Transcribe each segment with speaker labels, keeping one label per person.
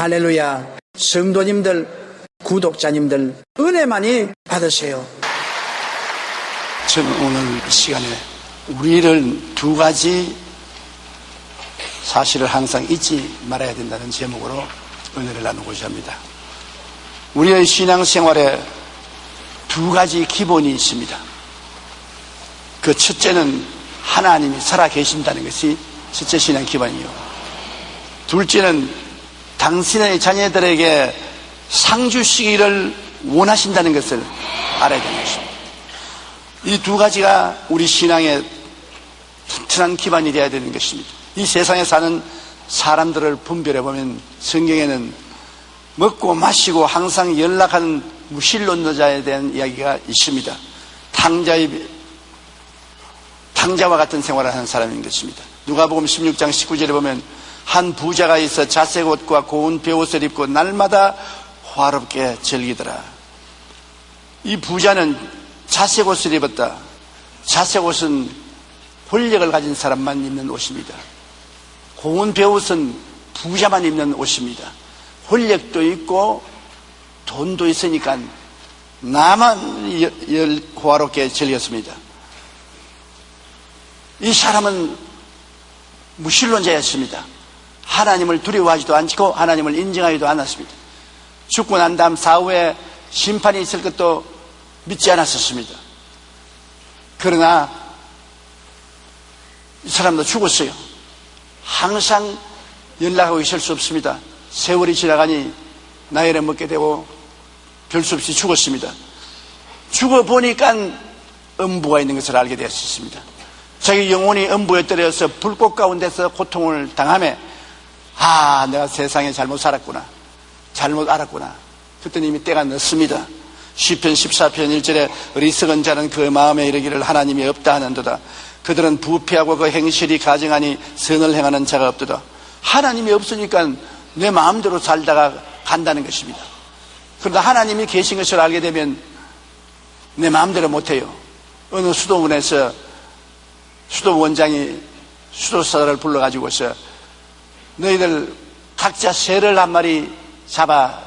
Speaker 1: 할렐루야. 성도님들, 구독자님들 은혜 많이 받으세요.
Speaker 2: 저는 오늘 시간에 우리를 두 가지 사실을 항상 잊지 말아야 된다는 제목으로 은혜를 나누고자 합니다. 우리의 신앙생활에 두 가지 기본이 있습니다. 그 첫째는 하나님이 살아계신다는 것이 첫째 신앙 기본이요. 둘째는 당신의 자녀들에게 상 주시기를 원하신다는 것을 알아야 되는 것입니다. 이 두 가지가 우리 신앙의 튼튼한 기반이 되어야 되는 것입니다. 이 세상에 사는 사람들을 분별해 보면 성경에는 먹고 마시고 항상 연락하는 무신론자에 대한 이야기가 있습니다. 탕자와 같은 생활을 하는 사람인 것입니다. 누가복음 16장 19절에 보면 한 부자가 있어 자색 옷과 고운 베옷을 입고 날마다 화롭게 즐기더라. 이 부자는 자색 옷을 입었다. 자색 옷은 권력을 가진 사람만 입는 옷입니다. 고운 베옷은 부자만 입는 옷입니다. 권력도 있고 돈도 있으니까 나만 호화롭게 즐겼습니다. 이 사람은 무신론자였습니다. 하나님을 두려워하지도 않고 하나님을 인정하지도 않았습니다. 죽고 난 다음 사후에 심판이 있을 것도 믿지 않았었습니다. 그러나 이 사람도 죽었어요. 항상 연락하고 있을 수 없습니다. 세월이 지나가니 나이를 먹게 되고 별 수 없이 죽었습니다. 죽어보니까 음부가 있는 것을 알게 되었습니다. 자기 영혼이 음부에 떨어져서 불꽃 가운데서 고통을 당하며 내가 세상에 잘못 살았구나, 잘못 알았구나. 그때는 이미 때가 늦습니다. 시편 14편 1절에 어리석은 자는 그 마음에 이르기를 하나님이 없다 하는도다. 그들은 부패하고 그 행실이 가증하니 선을 행하는 자가 없도다. 하나님이 없으니까 내 마음대로 살다가 간다는 것입니다. 그러나 하나님이 계신 것을 알게 되면 내 마음대로 못해요. 어느 수도원에서 수도원장이 수도사들을 불러가지고서 너희들 각자 새를 한 마리 잡아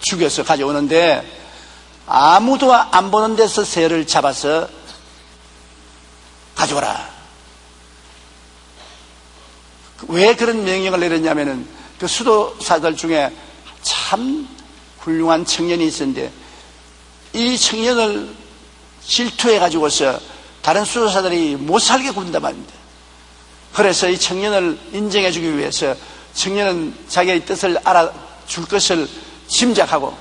Speaker 2: 죽여서 가져오는데 아무도 안 보는 데서 새를 잡아서 가져오라. 왜 그런 명령을 내렸냐면은 그 수도사들 중에 참 훌륭한 청년이 있었는데 이 청년을 질투해 가지고서 다른 수도사들이 못 살게 군단 말입니다. 그래서 이 청년을 인정해 주기 위해서 청년은 자기의 뜻을 알아줄 것을 짐작하고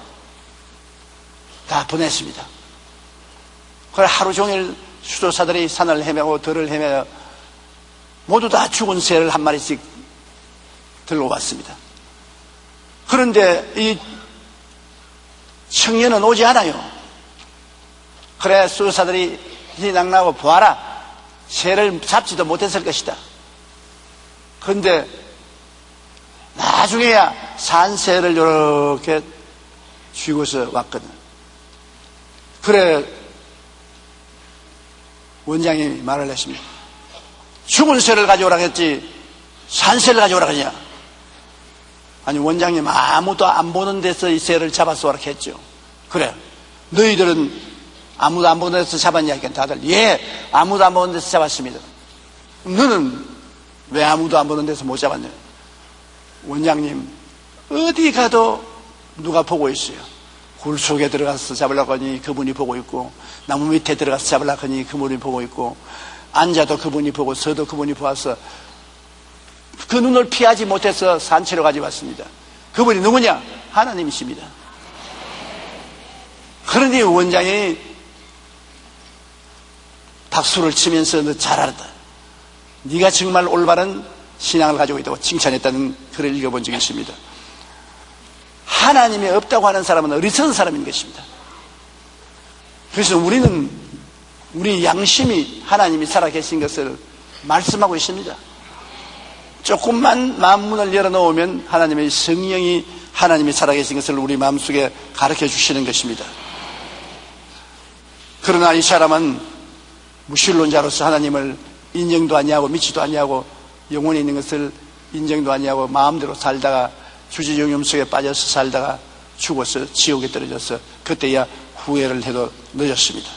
Speaker 2: 다 보냈습니다. 그래 하루 종일 수도사들이 산을 헤매고 들을 헤매어 모두 다 죽은 새를 한 마리씩 들고 왔습니다. 그런데 이 청년은 오지 않아요. 그래 수도사들이 희낙나고 보아라, 새를 잡지도 못했을 것이다. 그런데 나중에야 산 새를 이렇게 쥐고서 왔거든. 그래 원장이 말을 했습니다. 죽은 새를 가져오라 했지 산 새를 가져오라 하냐. 아니 원장님 아무도 안 보는 데서 이 새를 잡아서 오라 했죠. 그래 너희들은 아무도 안 보는 데서 잡았냐 하니까 다들 아무도 안 보는 데서 잡았습니다. 너는 왜 아무도 안 보는 데서 못 잡았냐. 원장님 어디 가도 누가 보고 있어요. 굴 속에 들어가서 잡으려고 하니 그분이 보고 있고, 나무 밑에 들어가서 잡으려고 하니 그분이 보고 있고, 앉아도 그분이 보고 서도 그분이 보아서 그 눈을 피하지 못해서 산채로 가져왔습니다. 그분이 누구냐? 하나님이십니다. 그러니 원장이 박수를 치면서 너 잘 알았다. 네가 정말 올바른 신앙을 가지고 있다고 칭찬했다는 글을 읽어본 적이 있습니다. 하나님이 없다고 하는 사람은 어리석은 사람인 것입니다. 그래서 우리는 우리 양심이 하나님이 살아계신 것을 말씀하고 있습니다. 조금만 마음문을 열어놓으면 하나님의 성령이 하나님이 살아계신 것을 우리 마음속에 가르쳐 주시는 것입니다. 그러나 이 사람은 무신론자로서 하나님을 인정도 아니하고 믿지도 아니하고 영혼이 있는 것을 인정도 아니하고 마음대로 살다가 주지용염 속에 빠져서 살다가 죽어서 지옥에 떨어져서 그때야 후회를 해도 늦었습니다.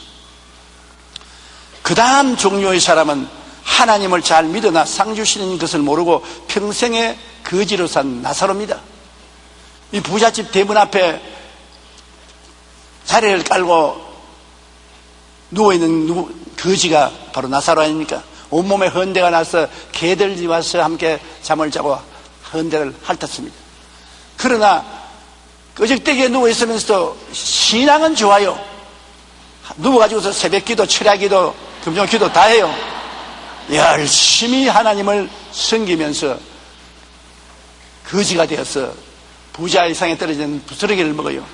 Speaker 2: 그 다음 종류의 사람은 하나님을 잘 믿으나 상 주시는 것을 모르고 평생에 거지로 산 나사로입니다. 이 부잣집 대문 앞에 자리를 깔고 누워있는 거지가 바로 나사로 아닙니까? 온몸에 헌대가 나서 개들이 와서 함께 잠을 자고 헌대를 핥았습니다. 그러나 끄적대기에 누워있으면서도 신앙은 좋아요. 누워가지고서 새벽기도, 철야기도, 금요기도 다 해요. 열심히 하나님을 섬기면서 거지가 되어서 부자 이상에 떨어지는 부스러기를 먹어요.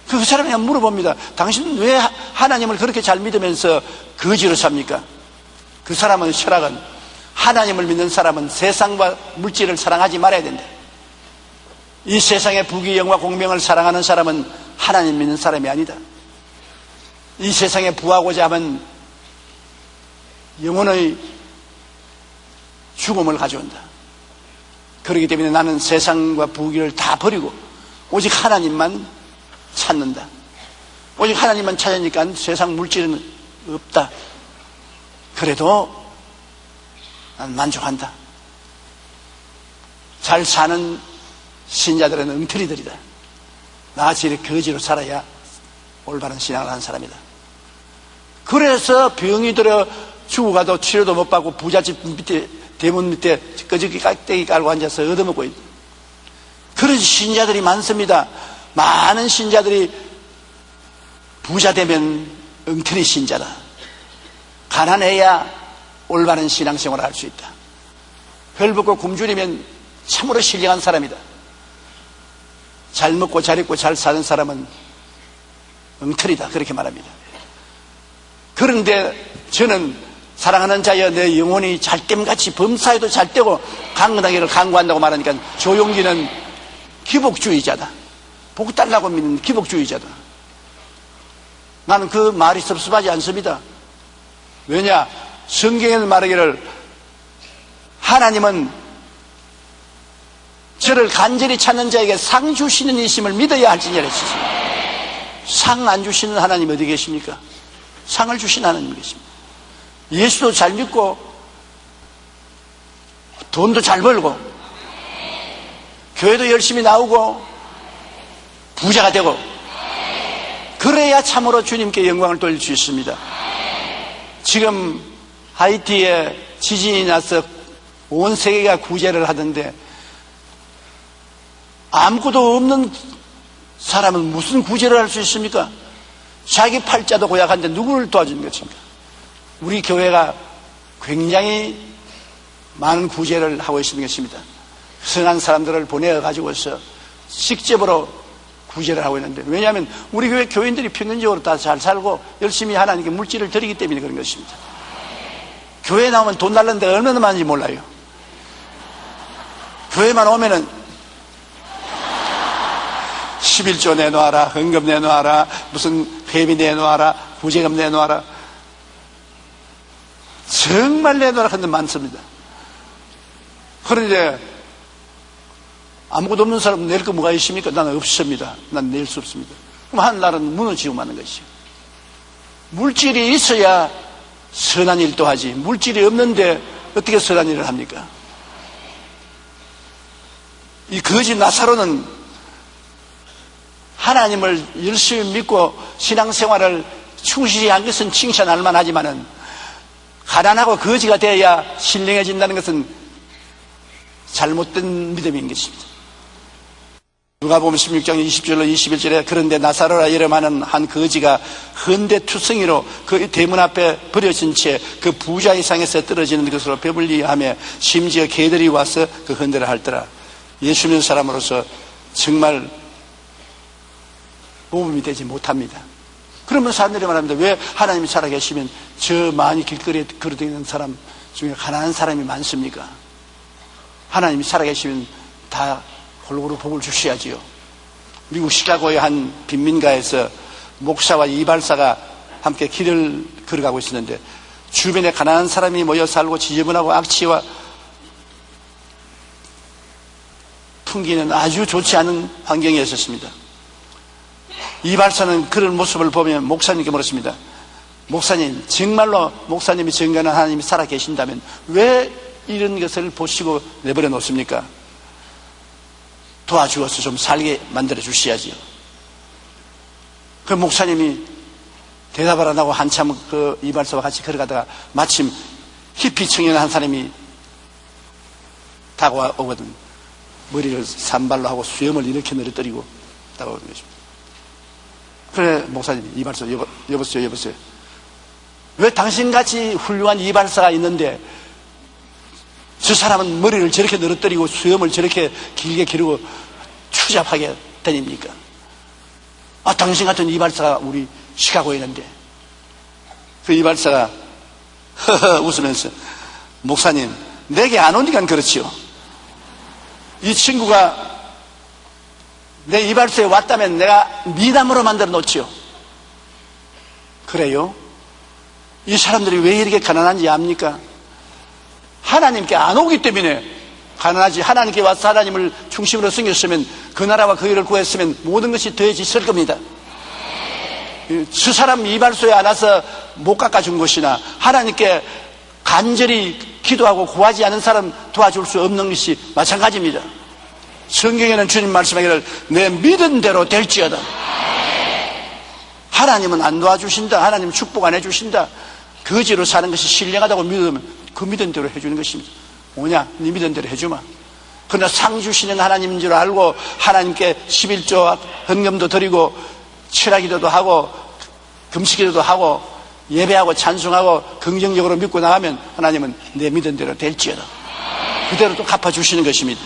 Speaker 2: 그 사람이 그냥 물어봅니다. 당신은 왜 하나님을 그렇게 잘 믿으면서 거지로 삽니까? 그 사람은 철학은 하나님을 믿는 사람은 세상과 물질을 사랑하지 말아야 된다. 이 세상의 부귀 영화 공명을 사랑하는 사람은 하나님 믿는 사람이 아니다. 이 세상에 부하고자 하면 영혼의 죽음을 가져온다. 그렇기 때문에 나는 세상과 부귀를 다 버리고 오직 하나님만 찾는다. 오직 하나님만 찾으니까 세상 물질은 없다. 그래도 난 만족한다. 잘 사는 신자들은 엉터리들이다. 나같이 이렇게 거지로 살아야 올바른 신앙을 하는 사람이다. 그래서 병이 들어 죽어가도 치료도 못 받고 부잣집 밑에 대문 밑에 끄적이 깍대기 깔고 앉아서 얻어먹고 있다. 그런 신자들이 많습니다. 많은 신자들이 부자 되면 엉터리 신자다. 가난해야 올바른 신앙생활을 할 수 있다. 헐벗고 굶주리면 참으로 신령한 사람이다. 잘 먹고 잘 입고 잘 사는 사람은 엉터리다. 그렇게 말합니다. 그런데 저는 사랑하는 자여 내 영혼이 잘됨같이 범사에도 잘되고 강건하기를 강구한다고 말하니까 조용기는 기복주의자다. 복 달라고 믿는 기복주의자다. 나는 그 말이 섭섭하지 않습니다. 왜냐? 성경에는 말하기를 하나님은 저를 간절히 찾는 자에게 상 주시는 이심을 믿어야 할지니라 했습니다. 상 안 주시는 하나님 어디 계십니까? 상을 주신 하나님 계십니다. 예수도 잘 믿고 돈도 잘 벌고 교회도 열심히 나오고 부자가 되고 그래야 참으로 주님께 영광을 돌릴 수 있습니다. 지금 하이티에 지진이 나서 온 세계가 구제를 하던데 아무것도 없는 사람은 무슨 구제를 할 수 있습니까? 자기 팔자도 고약한데 누구를 도와주는 것입니까? 우리 교회가 굉장히 많은 구제를 하고 있는 것입니다. 선한 사람들을 보내가지고서 직접으로 구제를 하고 있는데, 왜냐하면 우리 교회 교인들이 평균적으로 다 잘 살고 열심히 하나님께 물질을 드리기 때문에 그런 것입니다. 교회 나오면 돈 달라는 데가 얼마나 많은지 몰라요. 교회만 오면은 11조 내놓아라, 헌금 내놓아라, 무슨 회비 내놓아라, 구제금 내놓아라, 정말 내놓아라 하는 데 많습니다. 그런데 아무것도 없는 사람은 낼 거 뭐가 있습니까? 나는 없습니다. 난 낼 수 없습니다. 그럼 하늘나라는 무너지고 마는 것이죠. 물질이 있어야 선한 일도 하지, 물질이 없는데 어떻게 선한 일을 합니까? 이 거지 나사로는 하나님을 열심히 믿고 신앙생활을 충실히 한 것은 칭찬할 만하지만은 가난하고 거지가 되어야 신령해진다는 것은 잘못된 믿음인 것입니다. 누가복음 16장 20절로 21절에 그런데 나사로라 이름하는 한 거지가 헌대투성이로 그 대문 앞에 버려진 채 그 부자의 상에서 떨어지는 것으로 배불리하며 심지어 개들이 와서 그 헌대를 할더라. 예수 믿는 사람으로서 정말 모범이 되지 못합니다. 그러면 사람들이 말합니다. 왜 하나님이 살아계시면 저 많이 길거리에 걸어다니는 사람 중에 가난한 사람이 많습니까? 하나님이 살아계시면 다 골고루 복을 주셔야지요. 미국 시카고의 한 빈민가에서 목사와 이발사가 함께 길을 걸어가고 있었는데 주변에 가난한 사람이 모여 살고 지저분하고 악취와 풍기는 아주 좋지 않은 환경이었습니다. 이발사는 그런 모습을 보면 목사님께 물었습니다. 목사님, 정말로 목사님이 증거하는 하나님이 살아계신다면 왜 이런 것을 보시고 내버려 놓습니까? 도와주어서 좀 살게 만들어 주셔야지요. 그 목사님이 대답을 안 하고 한참 그 이발사와 같이 걸어가다가 마침 히피 청년 한 사람이 다가오거든. 머리를 산발로 하고 수염을 이렇게 늘어뜨리고 다가오는 것입니다. 그래, 목사님이 이발사, 여보세요. 왜 당신같이 훌륭한 이발사가 있는데 저 사람은 머리를 저렇게 늘어뜨리고 수염을 저렇게 길게 기르고 추잡하게 다닙니까? 당신 같은 이발사가 우리 시카고에 있는데. 그 이발사가 웃으면서 목사님, 내게 안 오니까 그렇지요. 이 친구가 내 이발소에 왔다면 내가 미담으로 만들어 놓지요. 그래요? 이 사람들이 왜 이렇게 가난한지 압니까? 하나님께 안 오기 때문에 가난하지. 하나님께 와서 하나님을 중심으로 섬겼으면, 그 나라와 그 일을 구했으면 모든 것이 더해졌을 겁니다. 저 사람 이발소에 안 와서 못 깎아준 것이나 하나님께 간절히 기도하고 구하지 않은 사람 도와줄 수 없는 것이 마찬가지입니다. 성경에는 주님 말씀하기를 내 믿은 대로 될지어다. 하나님은 안 도와주신다. 하나님 축복 안 해주신다. 거지로 사는 것이 신령하다고 믿으면 그 믿은 대로 해주는 것입니다. 뭐냐? 네 믿은 대로 해주마. 그러나 상 주시는 하나님인 줄 알고 하나님께 11조 헌금도 드리고 철학기도도 하고 금식기도도 하고 예배하고 찬송하고 긍정적으로 믿고 나가면 하나님은 내 믿은 대로 될지어다. 그대로 또 갚아주시는 것입니다.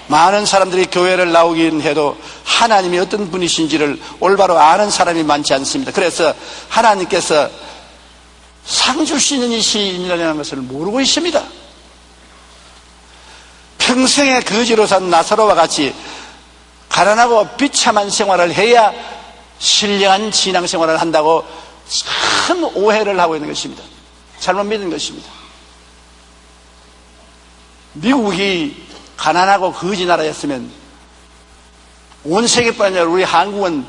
Speaker 2: 많은 사람들이 교회를 나오긴 해도 하나님이 어떤 분이신지를 올바로 아는 사람이 많지 않습니다. 그래서 하나님께서 상 주시는 이시라는 것을 모르고 있습니다. 평생에 거지로 산 나사로와 같이 가난하고 비참한 생활을 해야 신령한 신앙생활을 한다고 큰 오해를 하고 있는 것입니다. 잘못 믿는 것입니다. 미국이 가난하고 거지 나라였으면 온 세계뿐 아니라 우리 한국은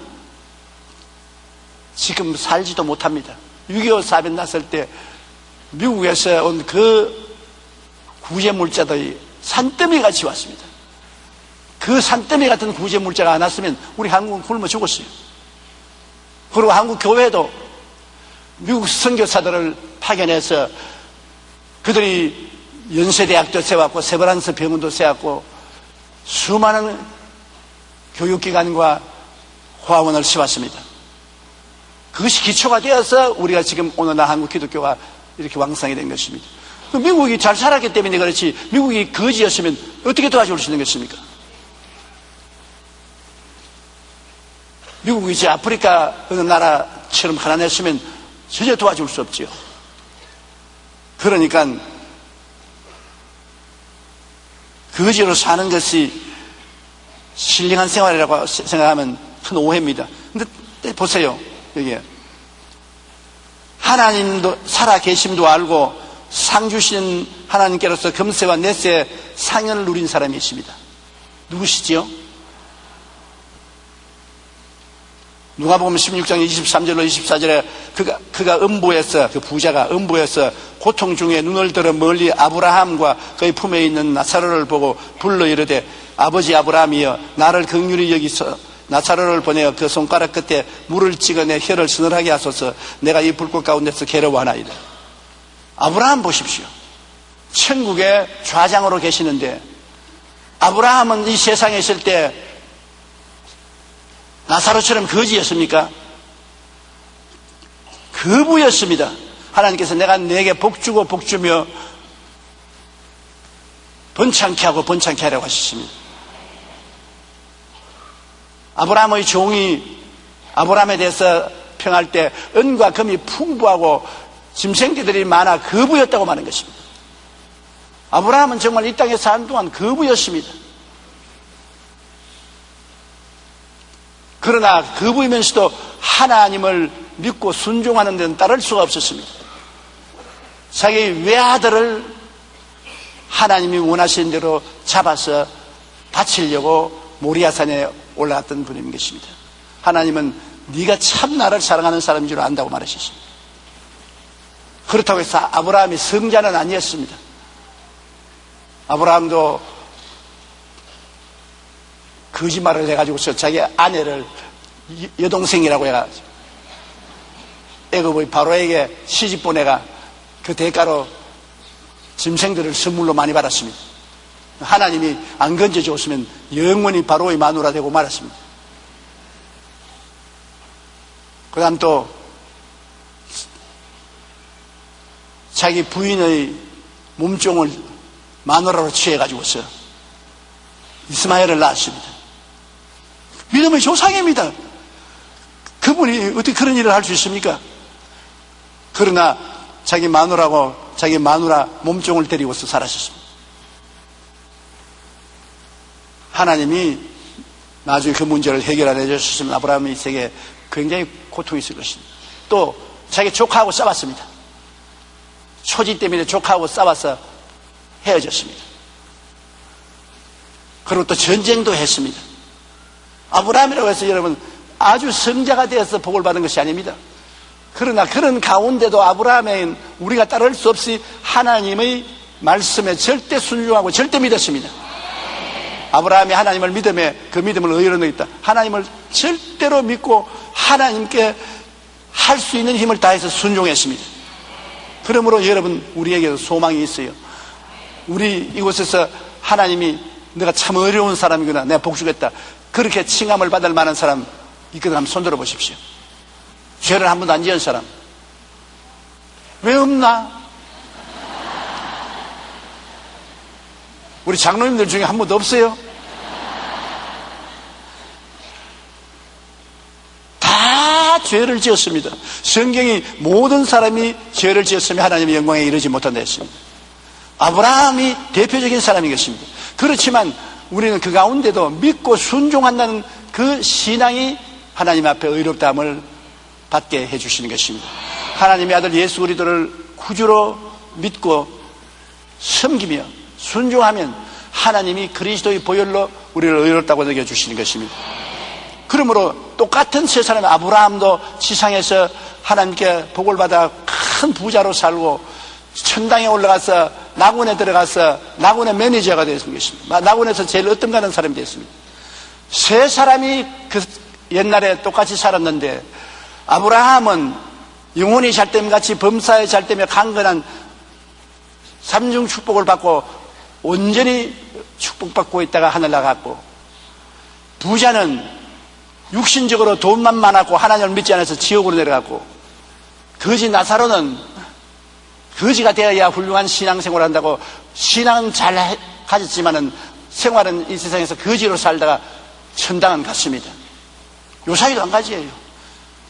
Speaker 2: 지금 살지도 못합니다. 6.25 사변 났을 때 미국에서 온 그 구제물자들이 산더미 같이 왔습니다. 그 산더미 같은 구제물자가 안 왔으면 우리 한국은 굶어 죽었어요. 그리고 한국 교회도 미국 선교사들을 파견해서 그들이 연세대학도 세웠고 세브란스 병원도 세웠고 수많은 교육기관과 화원을 세웠습니다. 그것이 기초가 되어서 우리가 지금 오늘날 한국 기독교가 이렇게 왕성이 된 것입니다. 미국이 잘 살았기 때문에 그렇지, 미국이 거지였으면 어떻게 도와줄 수 있는 것입니까? 미국이 이제 아프리카 어느 나라처럼 가난했으면 전혀 도와줄 수 없지요. 그러니까 거지로 사는 것이 신령한 생활이라고 생각하면 큰 오해입니다. 근데 보세요. 여기 하나님도 살아계심도 알고 상 주신 하나님께로서 금세와 넷세 상연을 누린 사람이 있습니다. 누구시지요? 누가복음 16장 23절로 24절에 그가 음부에서, 그 부자가 음부에서 고통 중에 눈을 들어 멀리 아브라함과 그의 품에 있는 나사로를 보고 불러 이르되 아버지 아브라함이여 나를 긍휼히 여기서 나사로를 보내어 그 손가락 끝에 물을 찍어내 혀를 서늘하게 하소서. 내가 이 불꽃 가운데서 괴로워하나이다. 아브라함 보십시오. 천국의 좌장으로 계시는데 아브라함은 이 세상에 있을 때 나사로처럼 거지였습니까? 거부였습니다. 하나님께서 내가 내게 복주고 복주며 번창케 하고 번창케 하라고 하셨습니다. 아브라함의 종이 아브라함에 대해서 평할 때 은과 금이 풍부하고 짐승들이 많아 거부였다고 말하는 것입니다. 아브라함은 정말 이 땅에 사는 동안 거부였습니다. 그러나 거부이면서도 하나님을 믿고 순종하는 데는 따를 수가 없었습니다. 자기 외아들을 하나님이 원하시는 대로 잡아서 바치려고 모리아산에 올라갔던 분인 것입니다. 하나님은 네가 참 나를 사랑하는 사람인 줄 안다고 말하셨습니다. 그렇다고 해서 아브라함이 성자는 아니었습니다. 아브라함도 거짓말을 해가지고서 자기 아내를 여동생이라고 해가지고 애굽의 바로에게 시집 보내가 그 대가로 짐승들을 선물로 많이 받았습니다. 하나님이 안 건져줬으면 영원히 바로의 마누라 되고 말았습니다. 그 다음 또 자기 부인의 몸종을 마누라로 취해가지고서 이스마엘을 낳았습니다. 믿음의 조상입니다. 그분이 어떻게 그런 일을 할 수 있습니까? 그러나 자기 마누라고 자기 마누라 몸종을 데리고서 살았습니다. 하나님이 나중에 그 문제를 해결 안 해주셨으면 아브라함의 세계에 굉장히 고통이 있을 것입니다. 또 자기 조카하고 싸웠습니다. 초지 때문에 조카하고 싸워서 헤어졌습니다. 그리고 또 전쟁도 했습니다. 아브라함이라고 해서 여러분 아주 성자가 되어서 복을 받은 것이 아닙니다. 그러나 그런 가운데도 아브라함은 우리가 따를 수 없이 하나님의 말씀에 절대 순종하고 절대 믿었습니다. 아브라함이 하나님을 믿음에 그 믿음을 의로 넣었다. 하나님을 절대로 믿고 하나님께 할 수 있는 힘을 다해서 순종했습니다. 그러므로 여러분 우리에게도 소망이 있어요. 우리 이곳에서 하나님이 내가 참 어려운 사람이구나, 내가 복 주겠다, 그렇게 칭함을 받을 만한 사람 있거든 한번 손들어 보십시오. 죄를 한 번도 안 지은 사람 왜 없나? 우리 장로님들 중에 한 번도 없어요? 다 죄를 지었습니다. 성경이 모든 사람이 죄를 지었으면 하나님의 영광에 이르지 못한다 했습니다. 아브라함이 대표적인 사람인 것입니다. 그렇지만 우리는 그 가운데도 믿고 순종한다는 그 신앙이 하나님 앞에 의롭다함을 받게 해주시는 것입니다. 하나님의 아들 예수 그리스도를 구주로 믿고 섬기며 순종하면 하나님이 그리스도의 보혈로 우리를 의롭다고 여겨주시는 것입니다. 그러므로 똑같은 세 사람, 아브라함도 지상에서 하나님께 복을 받아 큰 부자로 살고 천당에 올라가서 낙원에 들어가서 낙원의 매니저가 되었습니다. 낙원에서 제일 어떤가는 사람이 됐습니다. 세 사람이 그 옛날에 똑같이 살았는데 아브라함은 영혼이 잘됨같이 범사에 잘되며 강건한 삼중 축복을 받고 온전히 축복받고 있다가 하늘 나갔고, 부자는 육신적으로 돈만 많았고 하나님을 믿지 않아서 지옥으로 내려갔고, 거지 나사로는 거지가 되어야 훌륭한 신앙생활을 한다고 신앙은 잘 가졌지만은 생활은 이 세상에서 거지로 살다가 천당은 갔습니다. 요사이도 한 가지예요.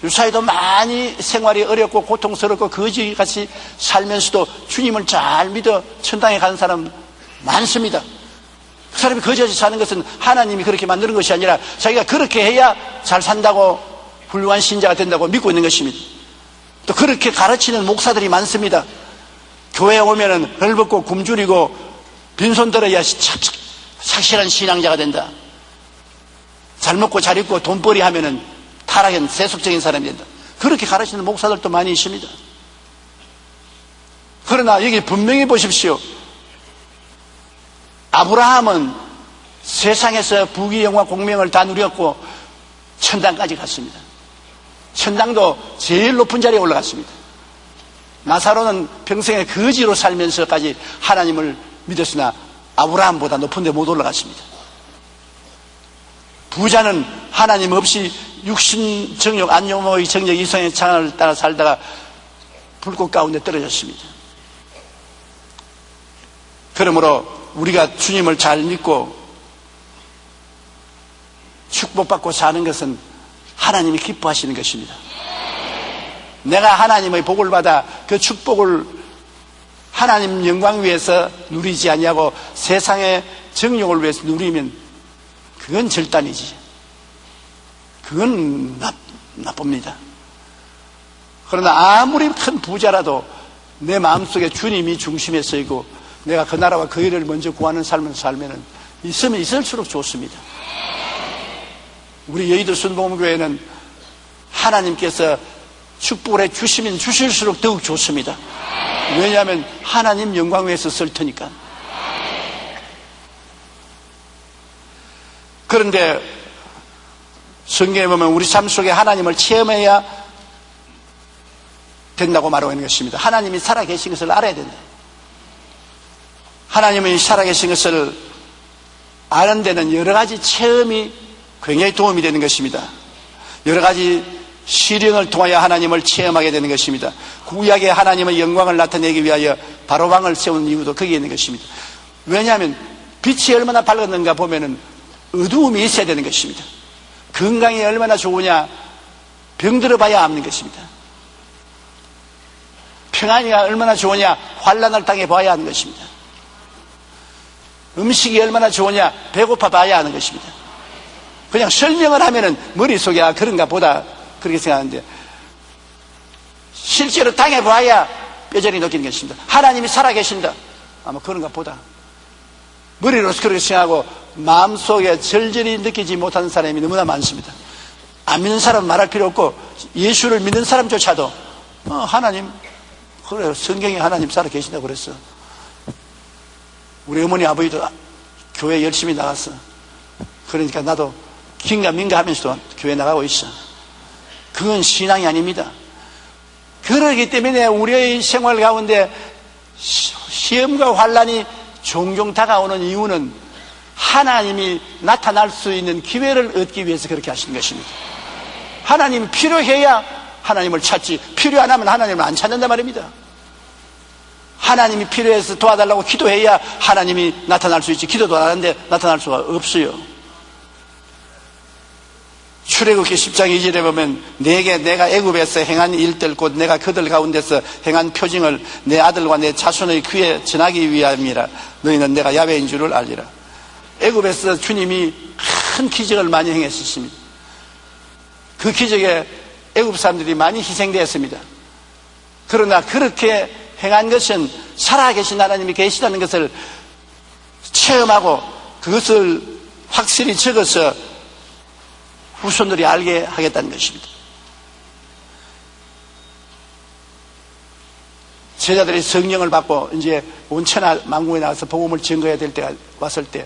Speaker 2: 요사이도 많이 생활이 어렵고 고통스럽고 거지같이 살면서도 주님을 잘 믿어 천당에 가는 사람 많습니다. 그 사람이 거지같이 사는 것은 하나님이 그렇게 만드는 것이 아니라 자기가 그렇게 해야 잘 산다고 훌륭한 신자가 된다고 믿고 있는 것입니다. 또 그렇게 가르치는 목사들이 많습니다. 교회에 오면은 헐벗고 굶주리고 빈손 들어야 착실한 신앙자가 된다. 잘 먹고 잘 입고 돈벌이 하면은 타락한 세속적인 사람이 된다. 그렇게 가르치는 목사들도 많이 있습니다. 그러나 여기 분명히 보십시오. 아브라함은 세상에서 부귀 영화 공명을 다 누렸고 천당까지 갔습니다. 천당도 제일 높은 자리에 올라갔습니다. 나사로는 평생에 거지로 살면서까지 하나님을 믿었으나 아브라함보다 높은 데 못 올라갔습니다. 부자는 하나님 없이 육신 정욕, 안욕의 정욕, 이성의 창을 따라 살다가 불꽃 가운데 떨어졌습니다. 그러므로 우리가 주님을 잘 믿고 축복받고 사는 것은 하나님이 기뻐하시는 것입니다. 내가 하나님의 복을 받아 그 축복을 하나님 영광 위해서 누리지 아니하고 세상의 정욕을 위해서 누리면 그건 절단이지. 그건 나쁩니다. 그러나 아무리 큰 부자라도 내 마음속에 주님이 중심에 서 있고 내가 그 나라와 그 일을 먼저 구하는 삶을 살면은 있으면 있을수록 좋습니다. 우리 여의도 순복음교회는 하나님께서 축복을 해 주시면 주실수록 더욱 좋습니다. 왜냐하면 하나님 영광 위해서 쓸 테니까. 그런데 성경에 보면 우리 삶 속에 하나님을 체험해야 된다고 말하고 있는 것입니다. 하나님이 살아계신 것을 알아야 된다. 하나님이 살아계신 것을 아는 데는 여러 가지 체험이 굉장히 도움이 되는 것입니다. 여러 가지 시련을 통하여 하나님을 체험하게 되는 것입니다. 구약의 하나님의 영광을 나타내기 위하여 바로왕을 세운 이유도 거기에 있는 것입니다. 왜냐하면 빛이 얼마나 밝았는가 보면은 어두움이 있어야 되는 것입니다. 건강이 얼마나 좋으냐 병들어 봐야 아는 것입니다. 평안이가 얼마나 좋으냐 환난을 당해 봐야 하는 것입니다. 음식이 얼마나 좋으냐 배고파 봐야 하는 것입니다. 그냥 설명을 하면은 머릿속에 그런가 보다 그렇게 생각하는데 실제로 당해봐야 뼈저리 느끼는 것입니다. 하나님이 살아계신다 아마 그런가 보다 머리로서 그렇게 생각하고 마음속에 절절히 느끼지 못하는 사람이 너무나 많습니다. 안 믿는 사람은 말할 필요 없고 예수를 믿는 사람조차도 하나님 그래요. 성경에 하나님 살아계신다고 그랬어. 우리 어머니 아버지도 교회 열심히 나갔어. 그러니까 나도 긴가민가 하면서도 교회 나가고 있어. 그건 신앙이 아닙니다. 그러기 때문에 우리의 생활 가운데 시험과 환난이 종종 다가오는 이유는 하나님이 나타날 수 있는 기회를 얻기 위해서 그렇게 하시는 것입니다. 하나님이 필요해야 하나님을 찾지 필요 안 하면 하나님을 안 찾는단 말입니다. 하나님이 필요해서 도와달라고 기도해야 하나님이 나타날 수 있지 기도도 안 하는데 나타날 수가 없어요. 출애굽기 10장 2절에 보면 내게 내가 애굽에서 행한 일들 곧 내가 그들 가운데서 행한 표징을 내 아들과 내 자손의 귀에 전하기 위함이라. 너희는 내가 야훼인 줄을 알리라. 애굽에서 주님이 큰 기적을 많이 행했습니다. 그 기적에 애굽 사람들이 많이 희생되었습니다. 그러나 그렇게 행한 것은 살아계신 하나님이 계시다는 것을 체험하고 그것을 확실히 적어서 후손들이 알게 하겠다는 것입니다. 제자들이 성령을 받고 이제 온 천하 만국에 나와서 복음을 증거해야 될 때가 왔을 때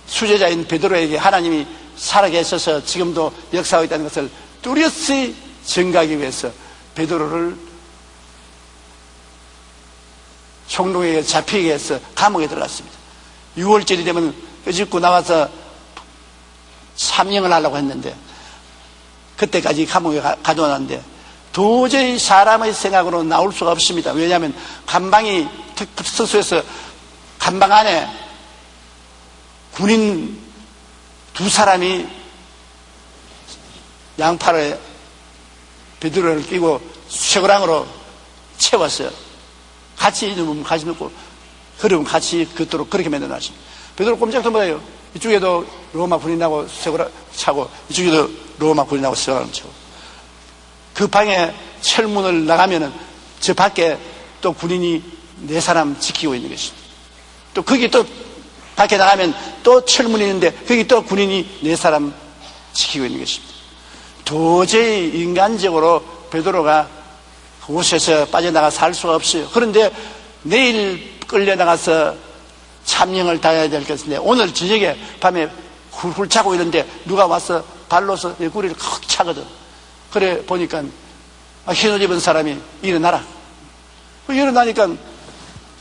Speaker 2: 수제자인 베드로에게 하나님이 살아계셔서 지금도 역사하고 있다는 것을 뚜렷이 증거하기 위해서 베드로를 총독에게 잡히게 해서 감옥에 들어갔습니다. 6월절이 되면 끄집고 나와서 삼령을 하려고 했는데 그때까지 감옥에 가둬놨는데 도저히 사람의 생각으로 나올 수가 없습니다. 왜냐하면 감방이 특수해서 감방 안에 군인 2사람이 양팔에 베드로를 끼고 쇠고랑으로 채웠어요. 같이 넣으면 같이 넣고 그러면 같이 긋도록 그렇게 만들어놨습니다. 베드로 꼼짝도 못해요. 이쪽에도 로마 군인하고 쇠고랑 차고 이쪽에도 로마 군인하고 쇠고랑 차고 그 방에 철문을 나가면은 저 밖에 또 군인이 4사람 지키고 있는 것입니다. 또 거기 또 밖에 나가면 또 철문이 있는데 거기 또 군인이 4사람 지키고 있는 것입니다. 도저히 인간적으로 베드로가 그곳에서 빠져나가 살 수가 없어요. 그런데 내일 끌려나가서 참령을 다해야 될 것인데 오늘 저녁에 밤에 훌훌 차고 있는데 누가 와서 발로서 내 구리를 컥 차거든. 그래 보니까 흰옷 입은 사람이 일어나라. 일어나니까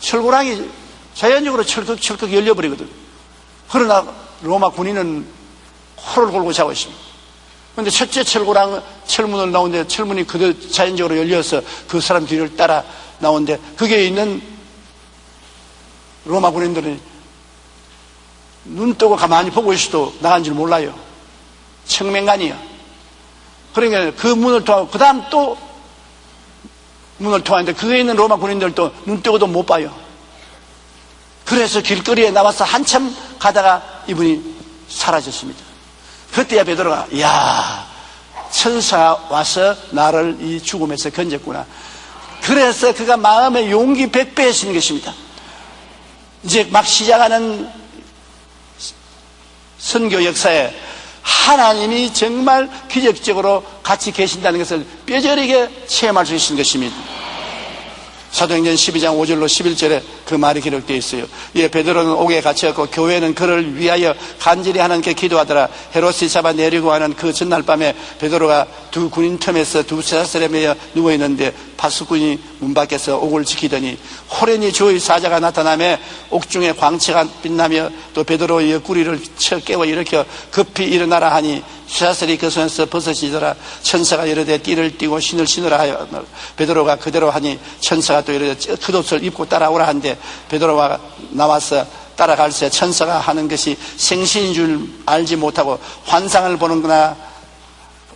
Speaker 2: 철고랑이 자연적으로 철컥 열려버리거든. 그러나 로마 군인은 코를 골고 자고 있습니다. 그런데 첫째 철문을 나오는데 철문이 그대로 자연적으로 열려서 그 사람 뒤를 따라 나오는데 거기에 있는 로마 군인들은 눈 뜨고 가만히 보고 있어도 나간 줄 몰라요. 청맹간이요. 그러니까 그 문을 통하고 그 다음 또 문을 통하는데 그에 있는 로마 군인들도 눈 뜨고도 못 봐요. 그래서 길거리에 나와서 한참 가다가 이분이 사라졌습니다. 그때야 베드로가 이야 천사가 와서 나를 이 죽음에서 건졌구나. 그래서 그가 마음에 용기 100배 했는 것입니다. 이제 막 시작하는 선교 역사에 하나님이 정말 기적적으로 같이 계신다는 것을 뼈저리게 체험할 수 있는 것입니다. 사도행전 12장 5절로 11절에 그 말이 기록되어 있어요. 이에 베드로는 옥에 갇혔고 교회는 그를 위하여 간절히 하나님께 기도하더라. 헤롯이 잡아내리고 하는 그 전날 밤에 베드로가 두 군인 틈에서 두 쇠사슬에 매여 누워있는데 파수꾼이 문 밖에서 옥을 지키더니 호련히 주의 사자가 나타나며 옥중에 광채가 빛나며 또 베드로의 옆구리를 쳐 깨워 일으켜 급히 일어나라 하니 쇠사슬이 그 손에서 벗어지더라. 천사가 이르되 띠를 띠고 신을 신으라 하여 베드로가 그대로 하니 천사가 또 이르되 겉옷을 입고 따라오라 한데 베드로가 나와서 따라갈새 천사가 하는 것이 생신인 줄 알지 못하고 환상을 보는구나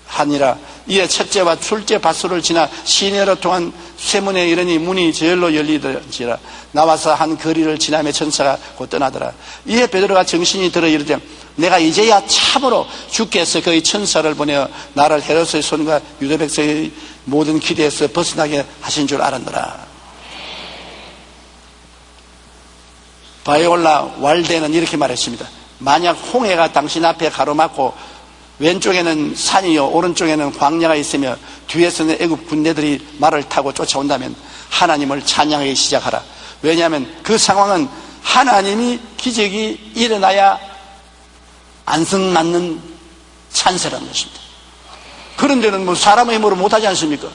Speaker 2: 하니라. 이에 첫째와 둘째 밭소를 지나 시내로 통한 쇠문에 이르니 문이 저절로 열리더지라. 나와서 한 거리를 지나며 천사가 곧 떠나더라. 이에 베드로가 정신이 들어 이르되 내가 이제야 참으로 주께서 그의 천사를 보내어 나를 헤롯의 손과 유대 백성의 모든 기대에서 벗어나게 하신 줄 알았노라. 바이올라 왈데는 이렇게 말했습니다. 만약 홍해가 당신 앞에 가로막고 왼쪽에는 산이요 오른쪽에는 광야가 있으며 뒤에서는 애굽 군대들이 말을 타고 쫓아온다면 하나님을 찬양하기 시작하라. 왜냐하면 그 상황은 하나님이 기적이 일어나야 안성맞는 찬세라는 것입니다. 그런 데는 뭐 사람의 힘으로 못하지 않습니까?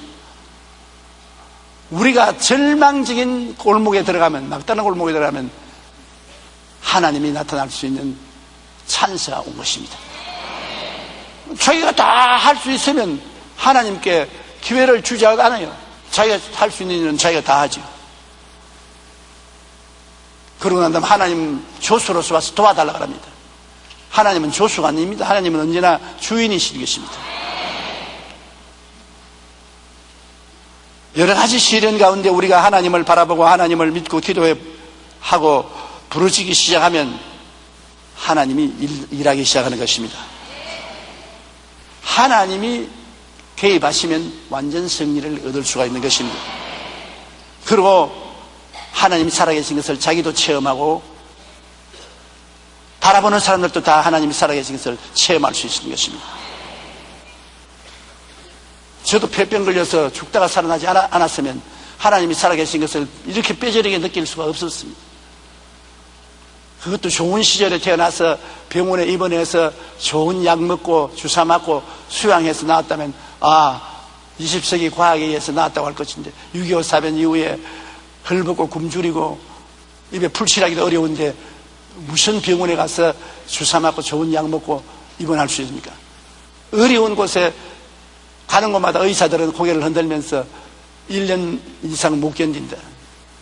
Speaker 2: 우리가 절망적인 골목에 들어가면, 막다른 골목에 들어가면 하나님이 나타날 수 있는 찬세가 온 것입니다. 자기가 다 할 수 있으면 하나님께 기회를 주지 않아요. 자기가 할 수 있는 일은 자기가 다 하죠. 그러고 난 다음에 하나님 조수로서 와서 도와달라고 합니다. 하나님은 조수가 아닙니다. 하나님은 언제나 주인이신 것입니다. 여러 가지 시련 가운데 우리가 하나님을 바라보고 하나님을 믿고 기도하고 부르짖기 시작하면 하나님이 일하기 시작하는 것입니다. 하나님이 개입하시면 완전 승리를 얻을 수가 있는 것입니다. 그리고 하나님이 살아계신 것을 자기도 체험하고 바라보는 사람들도 다 하나님이 살아계신 것을 체험할 수 있는 것입니다. 저도 폐병 걸려서 죽다가 살아나지 않았으면 하나님이 살아계신 것을 이렇게 뼈저리게 느낄 수가 없었습니다. 그것도 좋은 시절에 태어나서 병원에 입원해서 좋은 약 먹고 주사 맞고 수양해서 나왔다면 20세기 과학에 의해서 나왔다고 할 것인데 6.25 사변 이후에 헐벗고 굶주리고 입에 풀칠하기도 어려운데 무슨 병원에 가서 주사 맞고 좋은 약 먹고 입원할 수 있습니까? 어려운 곳에 가는 곳마다 의사들은 고개를 흔들면서 1년 이상 못 견딘다.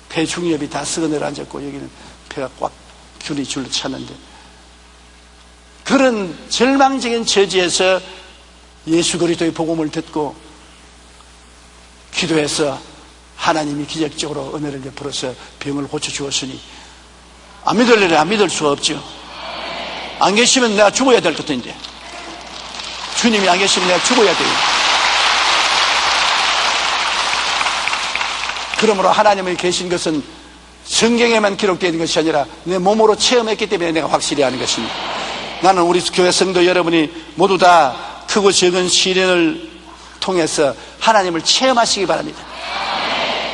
Speaker 2: 폐 중엽이 다 썩어 내려앉았고 여기는 폐가 꽉 균이 줄로 찼는데 그런 절망적인 처지에서 예수 그리스도의 복음을 듣고 기도해서 하나님이 기적적으로 은혜를 베풀어서 병을 고쳐주었으니 안 믿을래야 안 믿을 수가 없죠. 안 계시면 내가 죽어야 될 것인데 주님이 안 계시면 내가 죽어야 돼요. 그러므로 하나님이 계신 것은 성경에만 기록되어 있는 것이 아니라 내 몸으로 체험했기 때문에 내가 확실히 아는 것입니다. 나는 우리 교회 성도 여러분이 모두 다 크고 적은 시련을 통해서 하나님을 체험하시기 바랍니다.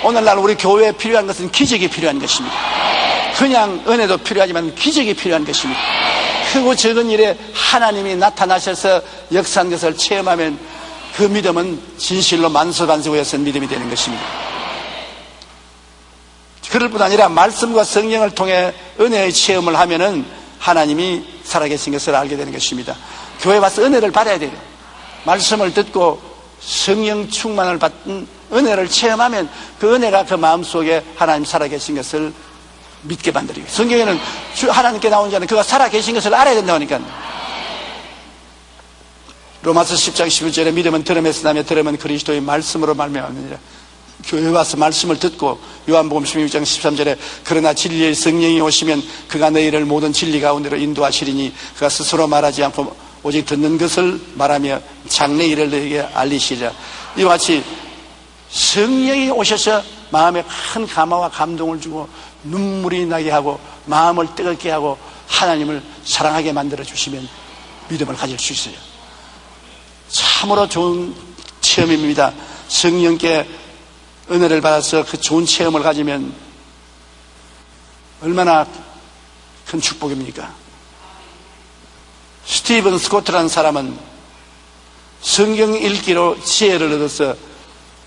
Speaker 2: 오늘날 우리 교회에 필요한 것은 기적이 필요한 것입니다. 그냥 은혜도 필요하지만 기적이 필요한 것입니다. 크고 적은 일에 하나님이 나타나셔서 역사한 것을 체험하면 그 믿음은 진실로 만수반수에서 믿음이 되는 것입니다. 그럴 뿐 아니라 말씀과 성령을 통해 은혜의 체험을 하면은 하나님이 살아계신 것을 알게 되는 것입니다. 교회 와서 은혜를 받아야 돼요. 말씀을 듣고 성령 충만을 받은 은혜를 체험하면 그 은혜가 그 마음속에 하나님 살아계신 것을 믿게 만들어요. 성경에는 하나님께 나온 자는 그가 살아계신 것을 알아야 된다니까요. 로마서 10장 11절에 믿음은 들음에서 나며 들음은 그리스도의 말씀으로 말미암느니라. 교회 와서 말씀을 듣고 요한복음 16장 13절에 그러나 진리의 성령이 오시면 그가 너희를 모든 진리 가운데로 인도하시리니 그가 스스로 말하지 않고 오직 듣는 것을 말하며 장래 일을 너희에게 알리시리라. 이와 같이 성령이 오셔서 마음에 큰 감화와 감동을 주고 눈물이 나게 하고 마음을 뜨겁게 하고 하나님을 사랑하게 만들어 주시면 믿음을 가질 수 있어요. 참으로 좋은 체험입니다. 성령께 은혜를 받아서 그 좋은 체험을 가지면 얼마나 큰 축복입니까? 스티븐 스코트라는 사람은 성경 읽기로 지혜를 얻어서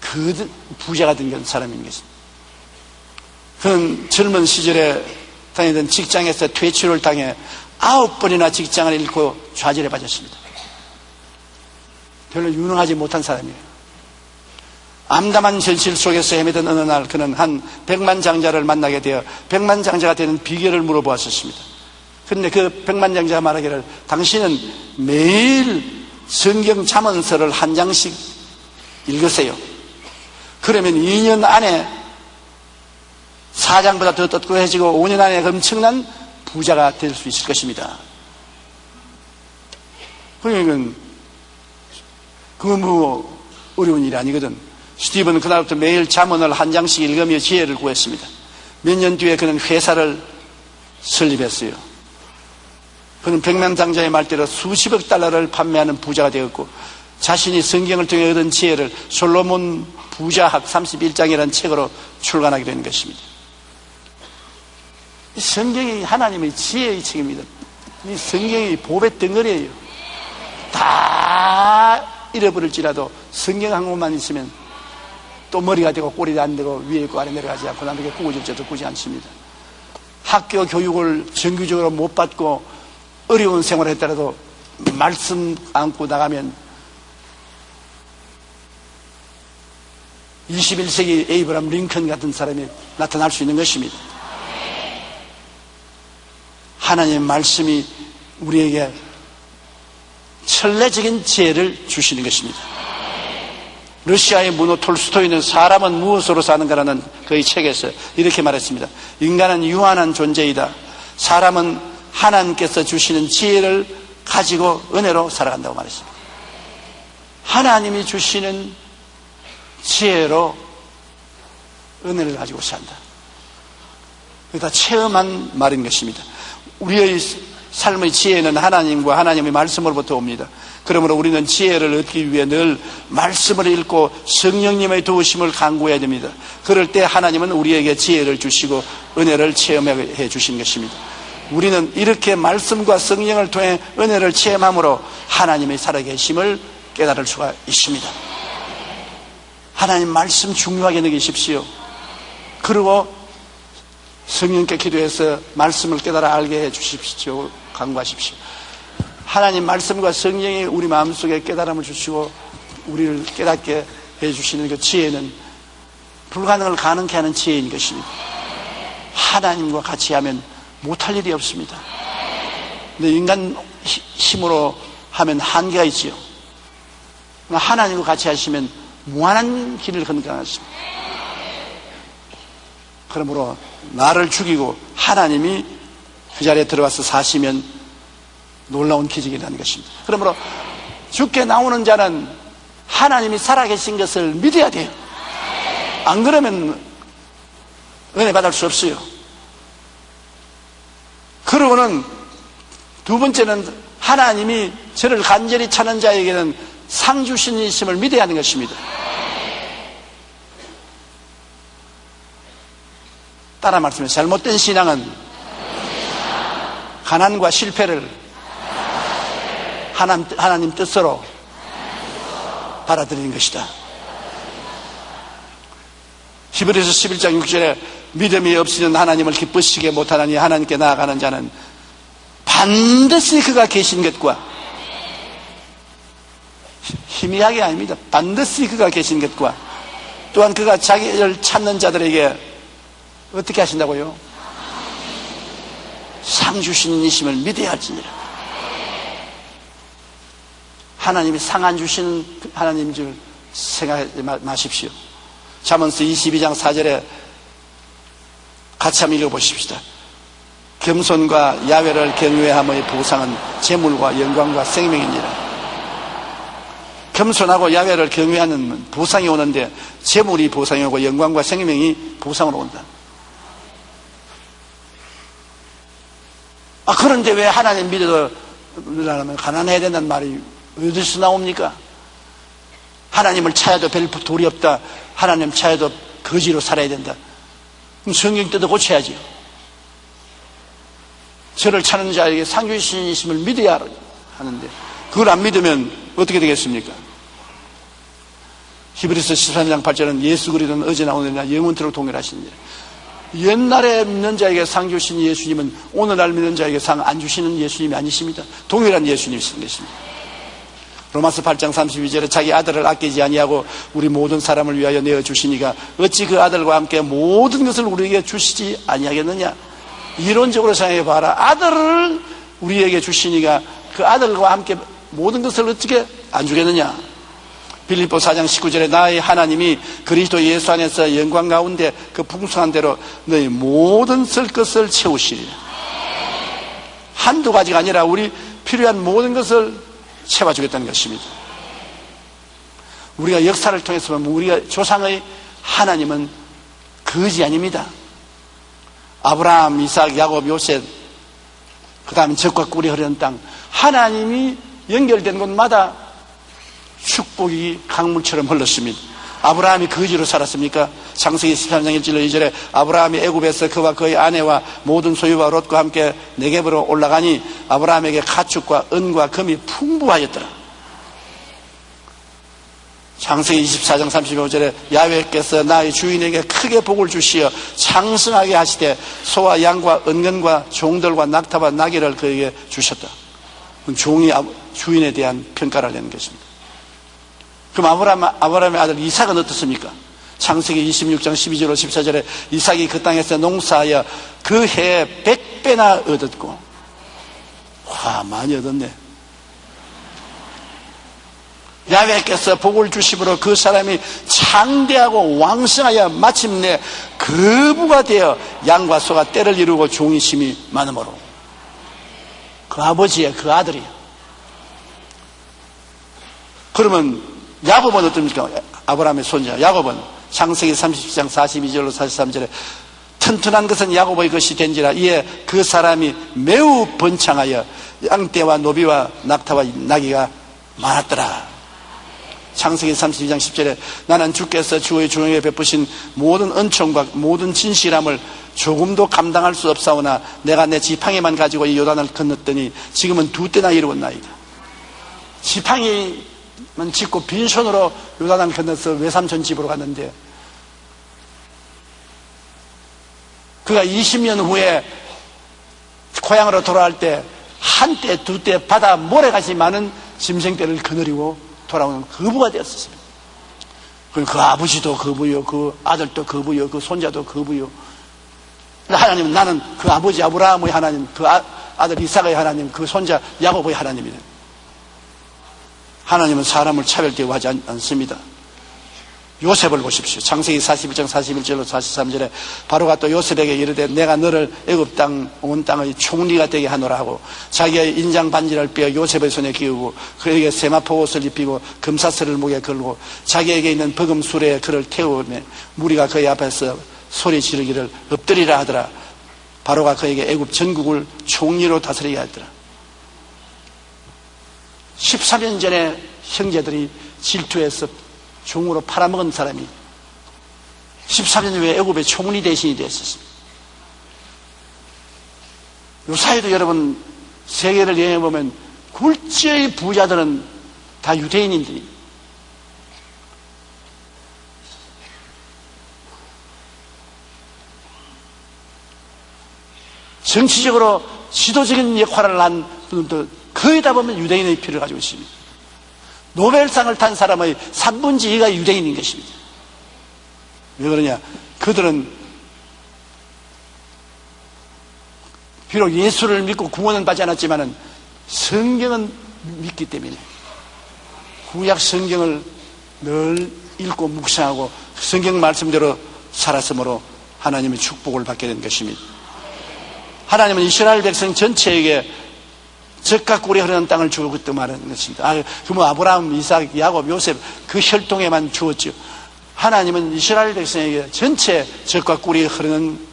Speaker 2: 그 부자가 된 사람인 것입니다. 그는 젊은 시절에 다니던 직장에서 퇴출을 당해 9번이나 직장을 잃고 좌절에 빠졌습니다. 별로 유능하지 못한 사람이에요. 암담한 현실 속에서 헤매던 어느 날 그는 한 백만장자를 만나게 되어 백만장자가 되는 비결을 물어보았었습니다. 그런데 그 백만장자가 말하기를 당신은 매일 성경 잠언서를 한 장씩 읽으세요. 그러면 2년 안에 4장보다 더 떳떳해지고 5년 안에 엄청난 부자가 될 수 있을 것입니다. 그러니까 그건 뭐 어려운 일이 아니거든. 스티븐은 그날부터 매일 잠언을 한 장씩 읽으며 지혜를 구했습니다. 몇 년 뒤에 그는 회사를 설립했어요. 그는 백만장자의 말대로 수십억 달러를 판매하는 부자가 되었고 자신이 성경을 통해 얻은 지혜를 솔로몬 부자학 31장이라는 책으로 출간하게 된 것입니다. 이 성경이 하나님의 지혜의 책입니다. 이 성경이 보배 덩어리예요. 다 잃어버릴지라도 성경 한 권만 있으면 또 머리가 되고 꼬리도 안 되고 위에 있고 아래 내려가지 않고 남에게 구워질 줄도 꾸지 않습니다. 학교 교육을 정규적으로 못 받고 어려운 생활을 했더라도 말씀 안고 나가면 21세기 에이브람 링컨 같은 사람이 나타날 수 있는 것입니다. 하나님의 말씀이 우리에게 천례적인 지혜를 주시는 것입니다. 러시아의 문호 톨스토이는 사람은 무엇으로 사는가라는 그의 책에서 이렇게 말했습니다. 인간은 유한한 존재이다. 사람은 하나님께서 주시는 지혜를 가지고 은혜로 살아간다고 말했습니다. 하나님이 주시는 지혜로 은혜를 가지고 산다. 그게 다 체험한 말인 것입니다. 우리의 삶의 지혜는 하나님과 하나님의 말씀으로부터 옵니다. 그러므로 우리는 지혜를 얻기 위해 늘 말씀을 읽고 성령님의 도우심을 간구해야 됩니다. 그럴 때 하나님은 우리에게 지혜를 주시고 은혜를 체험해 주신 것입니다. 우리는 이렇게 말씀과 성령을 통해 은혜를 체험함으로 하나님의 살아계심을 깨달을 수가 있습니다. 하나님 말씀 중요하게 여기십시오. 그리고 성령께 기도해서 말씀을 깨달아 알게 해 주십시오. 간구하십시오. 하나님 말씀과 성령이 우리 마음속에 깨달음을 주시고 우리를 깨닫게 해 주시는 그 지혜는 불가능을 가능케 하는 지혜인 것입니다. 하나님과 같이 하면 못할 일이 없습니다. 근데 인간 힘으로 하면 한계가 있지요. 하나님과 같이 하시면 무한한 길을 건너가십니다. 그러므로 나를 죽이고 하나님이 그 자리에 들어와서 사시면 놀라운 기적이라는 것입니다. 그러므로 죽게 나오는 자는 하나님이 살아계신 것을 믿어야 돼요. 안 그러면 은혜 받을 수 없어요. 그러고는 두 번째는 하나님이 저를 간절히 찾는 자에게는 상 주신 이심을 믿어야 하는 것입니다. 따라 말씀해. 잘못된 신앙은 가난과 실패를 하나님 뜻으로 받아들이는 것이다. 히브리서 11장 6절에 믿음이 없이는 하나님을 기쁘시게 못하나니 하나님께 나아가는 자는 반드시 그가 계신 것과 희미하게 아닙니다. 반드시 그가 계신 것과 또한 그가 자기를 찾는 자들에게 어떻게 하신다고요? 상 주시는 이심을 믿어야 할지니라. 하나님이 상 안 주시는 하나님인 줄 생각하지 마십시오. 잠언서 22장 4절에 같이 한번 읽어보십시다. 겸손과 야훼를 경외함의 보상은 재물과 영광과 생명이니라. 겸손하고 야훼를 경외하는 보상이 오는데 재물이 보상이 오고 영광과 생명이 보상으로 온다. 그런데 왜 하나님 믿어도 가난해야 된다는 말이 어디서 나옵니까? 하나님을 찾아도 별 돌이 없다. 하나님 찾아도 거지로 살아야 된다. 성경 뜯어 고쳐야지. 저를 찾는 자에게 상주신이심을 믿어야 하는데 그걸 안 믿으면 어떻게 되겠습니까? 히브리서 13장 8절은 예수 그리스도는 어제나 오늘이나 영원토록 동일하시니라. 옛날에 믿는 자에게 상 주신 예수님은 오늘날 믿는 자에게 상 안 주시는 예수님이 아니십니다. 동일한 예수님이신 것입니다. 로마서 8장 32절에 자기 아들을 아끼지 아니하고 우리 모든 사람을 위하여 내어주시니가 어찌 그 아들과 함께 모든 것을 우리에게 주시지 아니하겠느냐. 이론적으로 생각해 봐라. 아들을 우리에게 주시니가 그 아들과 함께 모든 것을 어떻게 안 주겠느냐. 빌립보 4장 19절에 나의 하나님이 그리스도 예수 안에서 영광 가운데 그 풍성한 대로 너희 모든 쓸 것을 채우시리라. 한두 가지가 아니라 우리 필요한 모든 것을 채워주겠다는 것입니다. 우리가 역사를 통해서 보면 우리가 조상의 하나님은 거지 아닙니다. 아브라함, 이삭, 야곱, 요셉, 그 다음에 적과 꿀이 흐르는 땅, 하나님이 연결된 곳마다 축복이 강물처럼 흘렀습니다. 아브라함이 거지로 살았습니까? 창세기 13장 1절 2절에 아브라함이 애굽에서 그와 그의 아내와 모든 소유와 롯과 함께 네겝으로 올라가니 아브라함에게 가축과 은과 금이 풍부하였더라. 창세기 24장 35절에 야훼께서 나의 주인에게 크게 복을 주시어 창성하게 하시되 소와 양과 은근과 종들과 낙타와 나귀를 그에게 주셨다. 종이 주인에 대한 평가를 내는 것입니다. 그럼 아브라함의 아들 이삭은 어떻습니까? 창세기 26장 12절로 14절에 이삭이 그 땅에서 농사하여 그 해에 100배나 얻었고, 와, 많이 얻었네. 야훼께서 복을 주심으로 그 사람이 창대하고 왕성하여 마침내 거부가 되어 양과 소가 때를 이루고 종이 심이 많음으로. 그 아버지의 그 아들이에요. 그러면 야곱은 어떻습니까? 아브라함의 손자 야곱은 창세기 30장 42절로 43절에 튼튼한 것은 야곱의 것이 된지라 이에 그 사람이 매우 번창하여 양떼와 노비와 낙타와 나귀가 많았더라. 창세기 32장 10절에 나는 주께서 주의 종에게 베푸신 모든 은총과 모든 진실함을 조금도 감당할 수 없사오나 내가 내 지팡이만 가지고 이 요단을 건넜더니 지금은 2때나 이루었나이다. 지팡이만 짚고 빈손으로 요단을 건너서 외삼촌 집으로 갔는데 그가 20년 후에 고향으로 돌아갈 때 한 때, 2때 바다 모래같이 많은 짐승떼를 거느리고 돌아오는 거부가 되었습니다. 그 아버지도 거부요, 그 아들도 거부요, 그 손자도 거부요. 하나님은 나는 그 아버지 아브라함의 하나님, 그 아들 이삭의 하나님, 그 손자 야곱의 하나님이다. 하나님은 사람을 차별대우하지 않습니다. 요셉을 보십시오. 창세기 41장 41절로 43절에 바로가 또 요셉에게 이르되 내가 너를 애굽 땅 온 땅의 총리가 되게 하노라 하고 자기의 인장 반지를 빼어 요셉의 손에 끼우고 그에게 세마포 옷을 입히고 금사슬을 목에 걸고 자기에게 있는 버금 수레에 그를 태우며 무리가 그의 앞에서 소리 지르기를 엎드리라 하더라. 바로가 그에게 애굽 전국을 총리로 다스리게 하더라. 14년 전에 형제들이 질투해서 종으로 팔아먹은 사람이 13년 후에 애굽의 총리 대신이 되었습니다. 요 사이도 여러분 세계를 여행해보면 굴지의 부자들은 다 유대인인들이 정치적으로 지도적인 역할을 한 분들도 거의 다 보면 유대인의 피를 가지고 있습니다. 노벨상을 탄 사람의 3분의 2가 유대인인 것입니다. 왜 그러냐? 그들은 비록 예수를 믿고 구원은 받지 않았지만 성경은 믿기 때문에 구약 성경을 늘 읽고 묵상하고 성경 말씀대로 살았으므로 하나님의 축복을 받게 된 것입니다. 하나님은 이스라엘 백성 전체에게 젖과 꿀이 흐르는 땅을 주고 그때 말하는 것입니다. 그러면 아브라함, 이삭, 야곱, 요셉 그 혈통에만 주었죠. 하나님은 이스라엘 백성에게 전체 젖과 꿀이 흐르는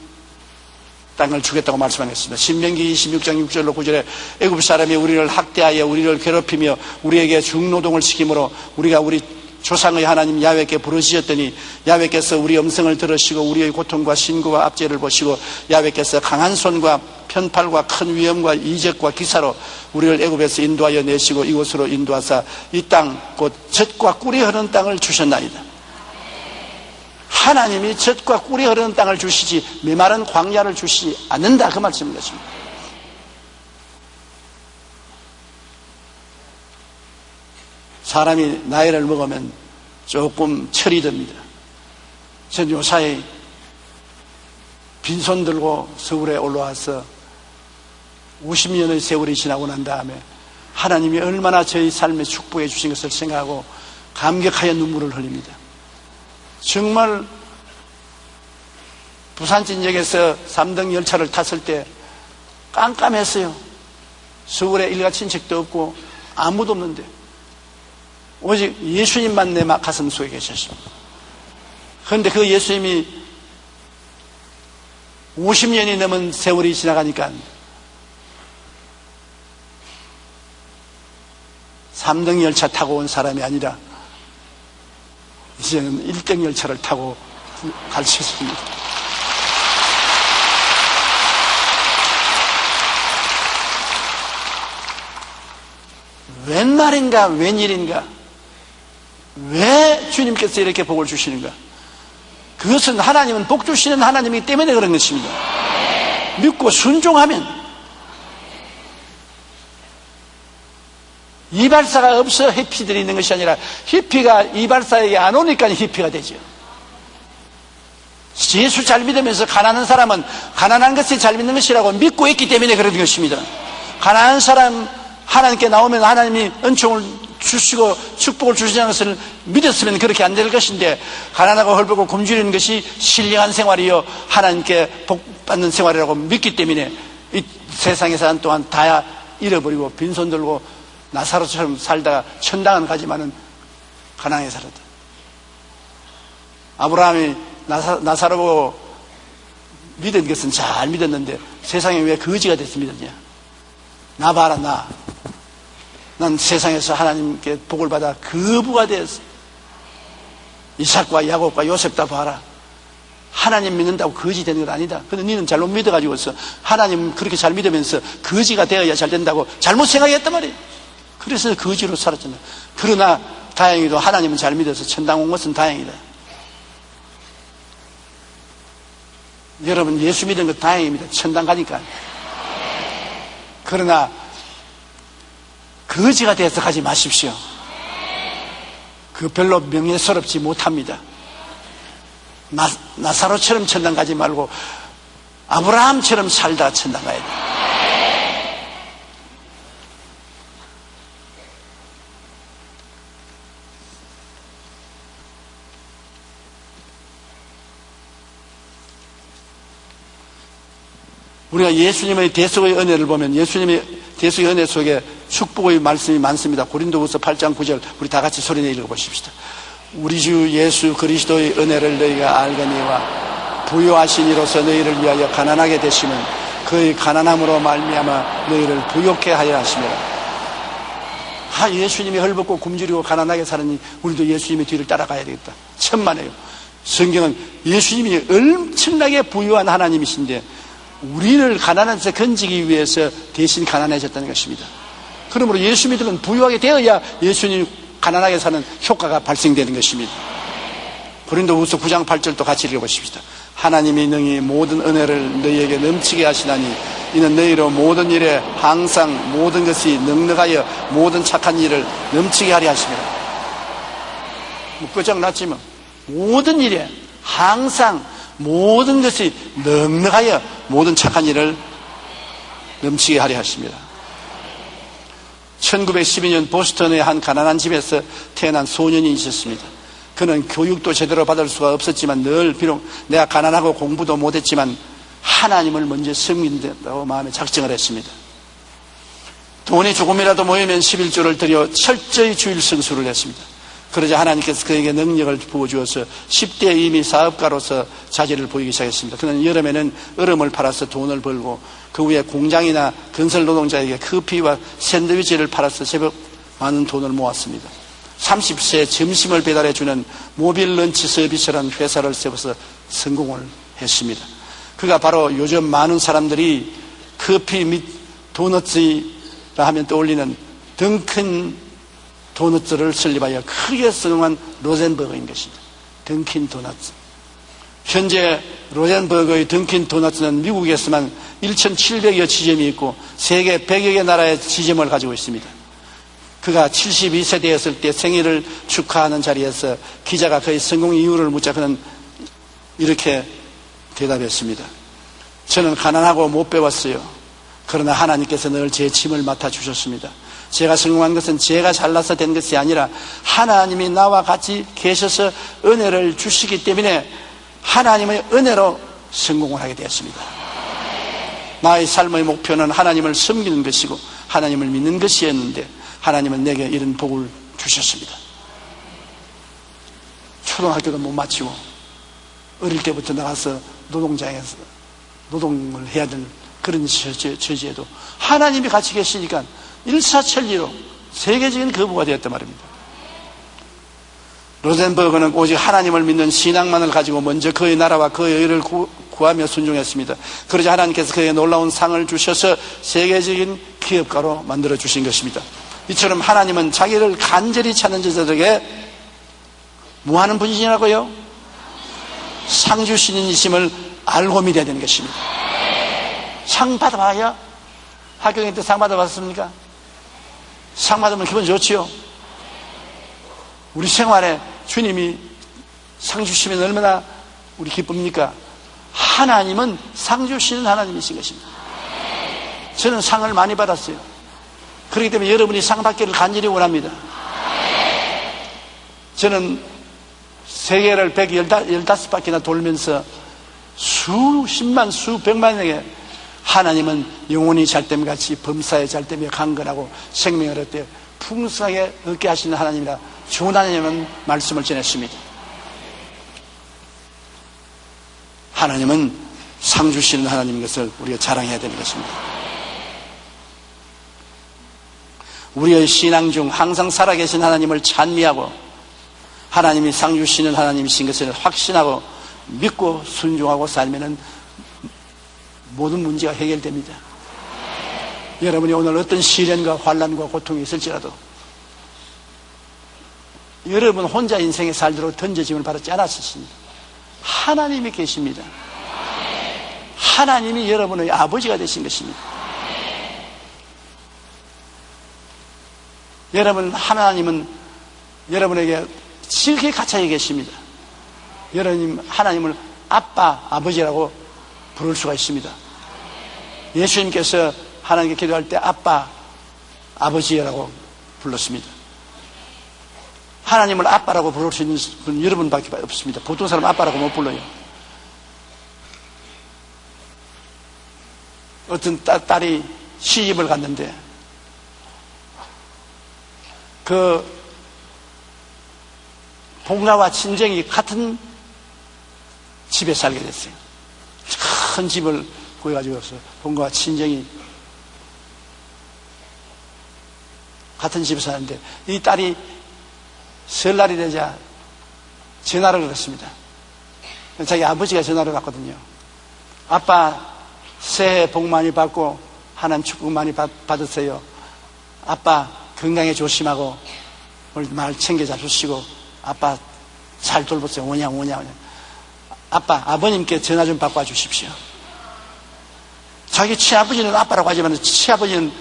Speaker 2: 땅을 주겠다고 말씀하셨습니다. 신명기 26장 6절로 9절에 애굽 사람이 우리를 학대하여 우리를 괴롭히며 우리에게 중노동을 시키므로 우리가 우리 조상의 하나님 야훼께 부르짖었더니 야훼께서 우리 음성을 들으시고 우리의 고통과 신고와 압제를 보시고 야훼께서 강한 손과 편팔과 큰 위엄과 이적과 기사로 우리를 애굽에서 인도하여 내시고 이곳으로 인도하사 이 땅 곧 젖과 꿀이 흐르는 땅을 주셨나이다. 하나님이 젖과 꿀이 흐르는 땅을 주시지 메마른 광야를 주시지 않는다, 그 말씀인 것입니다. 사람이 나이를 먹으면 조금 철이 듭니다. 전 요사이 빈손 들고 서울에 올라와서 50년의 세월이 지나고 난 다음에 하나님이 얼마나 저희 삶에 축복해 주신 것을 생각하고 감격하여 눈물을 흘립니다. 정말 부산진역에서 3등 열차를 탔을 때 깜깜했어요. 서울에 일가 친척도 없고 아무도 없는데 오직 예수님만 내 가슴 속에 계셨습니다. 그런데 그 예수님이 50년이 넘은 세월이 지나가니까 3등 열차 타고 온 사람이 아니라 이제는 1등 열차를 타고 가르쳤습니다. 웬 말인가 웬일인가, 왜 주님께서 이렇게 복을 주시는가? 그것은 하나님은 복 주시는 하나님이기 때문에 그런 것입니다. 믿고 순종하면 이발사가 없어 히피들이 있는 것이 아니라 히피가 이발사에게 안 오니까 히피가 되죠. 예수 잘 믿으면서 가난한 사람은 가난한 것이 잘 믿는 것이라고 믿고 있기 때문에 그런 것입니다. 가난한 사람 하나님께 나오면 하나님이 은총을 주시고 축복을 주시는 것을 믿었으면 그렇게 안 될 것인데, 가난하고 헐벗고 굶주리는 것이 신령한 생활이요 하나님께 복 받는 생활이라고 믿기 때문에 이 세상에 사는 동안 다 잃어버리고 빈손 들고 나사로처럼 살다가 천당은 가지만은 가난하게 살았다. 아브라함이 나사로 믿은 것은 잘 믿었는데 세상에 왜 거지가 돼서 믿었냐? 나 봐라, 난 세상에서 하나님께 복을 받아 거부가 되었어. 이삭과 야곱과 요셉 다 봐라. 하나님 믿는다고 거지 되는 건 아니다. 근데 너는 잘못 믿어가지고서 하나님 그렇게 잘 믿으면서 거지가 되어야 잘 된다고 잘못 생각했단 말이에요. 그래서 거지로 살았잖아요. 그러나 다행히도 하나님은 잘 믿어서 천당 온 것은 다행이다. 여러분 예수 믿은 것 다행입니다. 천당 가니까. 그러나 거지가 돼서 가지 마십시오. 그 별로 명예스럽지 못합니다. 나사로처럼 천당 가지 말고 아브라함처럼 살다 천당 가야 돼요. 우리가 예수님의 대속의 은혜를 보면 예수님의 대속의 은혜 속에 축복의 말씀이 많습니다. 고린도후서 8장 9절 우리 다 같이 소리내 읽어보십시다. 우리 주 예수 그리스도의 은혜를 너희가 알거니와 부요하신 이로서 너희를 위하여 가난하게 되시면 그의 가난함으로 말미암아 너희를 부욕케 하려 하심이라. 예수님이 헐벗고 굶주리고 가난하게 사느니 우리도 예수님의 뒤를 따라가야 되겠다. 천만에요. 성경은 예수님이 엄청나게 부유한 하나님이신데 우리를 가난한데서 건지기 위해서 대신 가난해졌다는 것입니다. 그러므로 예수 믿으면 부유하게 되어야 예수님 가난하게 사는 효과가 발생되는 것입니다. 고린도후서 9장 8절도 같이 읽어보십시다. 하나님이 능히 모든 은혜를 너희에게 넘치게 하시나니 이는 너희로 모든 일에 항상 모든 것이 넉넉하여 모든 착한 일을 넘치게 하려 하십니다. 끝장났지 뭐. 모든 일에 항상 모든 것이 넉넉하여 모든 착한 일을 넘치게 하려 하십니다. 1912년 보스턴의 한 가난한 집에서 태어난 소년이 있었습니다. 그는 교육도 제대로 받을 수가 없었지만 늘 비록 내가 가난하고 공부도 못했지만 하나님을 먼저 섬긴다고 마음에 작정을 했습니다. 돈이 조금이라도 모이면 11조를 드려 철저히 주일 성수를 했습니다. 그러자 하나님께서 그에게 능력을 부어주어서 10대에 이미 사업가로서 자질을 보이기 시작했습니다. 그는 여름에는 얼음을 팔아서 돈을 벌고 그 후에 공장이나 건설 노동자에게 커피와 샌드위치를 팔아서 제법 많은 돈을 모았습니다. 30세에 점심을 배달해주는 모빌 런치 서비스라는 회사를 세워서 성공을 했습니다. 그가 바로 요즘 많은 사람들이 커피 및 도너츠라 하면 떠올리는 덩큰 도너츠를 설립하여 크게 성공한 로젠버거인 것입니다. 던킨 도너츠. 현재 로젠버거의 던킨 도너츠는 미국에서만 1,700여 지점이 있고 세계 100여 개 나라의 지점을 가지고 있습니다. 그가 72세 되었을 때 생일을 축하하는 자리에서 기자가 그의 성공 이유를 묻자 그는 이렇게 대답했습니다. 저는 가난하고 못 배웠어요. 그러나 하나님께서 늘 제 짐을 맡아주셨습니다. 제가 성공한 것은 제가 잘나서 된 것이 아니라 하나님이 나와 같이 계셔서 은혜를 주시기 때문에 하나님의 은혜로 성공을 하게 되었습니다. 나의 삶의 목표는 하나님을 섬기는 것이고 하나님을 믿는 것이었는데 하나님은 내게 이런 복을 주셨습니다. 초등학교도 못 마치고 어릴 때부터 나가서 노동장에서 노동을 해야 될 그런 처지에도 하나님이 같이 계시니까 일사천리로 세계적인 거부가 되었단 말입니다. 로젠버거는 오직 하나님을 믿는 신앙만을 가지고 먼저 그의 나라와 그의 의를 구하며 순종했습니다. 그러자 하나님께서 그에게 놀라운 상을 주셔서 세계적인 기업가로 만들어 주신 것입니다. 이처럼 하나님은 자기를 간절히 찾는 자들에게 뭐 하는 분이시라고요? 상 주시는 이심을 알고 믿어야 되는 것입니다. 상 받아봐야? 학교 다닐 때 상 받아봤습니까? 상 받으면 기분 좋지요? 우리 생활에 주님이 상 주시면 얼마나 우리 기쁩니까? 하나님은 상 주시는 하나님이신 것입니다. 저는 상을 많이 받았어요. 그렇기 때문에 여러분이 상 받기를 간절히 원합니다. 저는 세계를 115바퀴나 돌면서 수십만 수백만에게 하나님은 영혼이 잘됨 같이 범사에 잘됨에 강건하고 생명을 얻되 풍성하게 얻게 하시는 하나님이라 좋은 하나님은 말씀을 전했습니다. 하나님은 상 주시는 하나님인 것을 우리가 자랑해야 되는 것입니다. 우리의 신앙 중 항상 살아계신 하나님을 찬미하고 하나님이 상 주시는 하나님이신 것을 확신하고 믿고 순종하고 살면은 모든 문제가 해결됩니다. 여러분이 오늘 어떤 시련과 환난과 고통이 있을지라도 여러분 혼자 인생에 살도록 던져짐을 받지 않았습니다. 하나님이 계십니다. 하나님이 여러분의 아버지가 되신 것입니다. 여러분, 하나님은 여러분에게 지극히 가까이 계십니다. 여러분, 하나님을 아빠, 아버지라고 부를 수가 있습니다. 예수님께서 하나님께 기도할 때 아빠, 아버지라고 불렀습니다. 하나님을 아빠라고 부를 수 있는 분은 여러분밖에 없습니다. 보통 사람 아빠라고 못 불러요. 어떤 딸이 시집을 갔는데 그 본가와 친정이 같은 집에 살게 됐어요. 큰 집을 구해가지고 본가와 친정이 같은 집에 사는데 이 딸이 설날이 되자 전화를 걸었습니다. 자기 아버지가 전화를 받거든요. 아빠 새해 복 많이 받고 하나님 축복 많이 받으세요. 아빠 건강에 조심하고 오늘 말 챙겨 잡수시고 아빠 잘 돌보세요. 오냐. 아빠 아버님께 전화 좀 바꿔 주십시오. 자기 친아버지는 아빠라고 하지만 친아버지는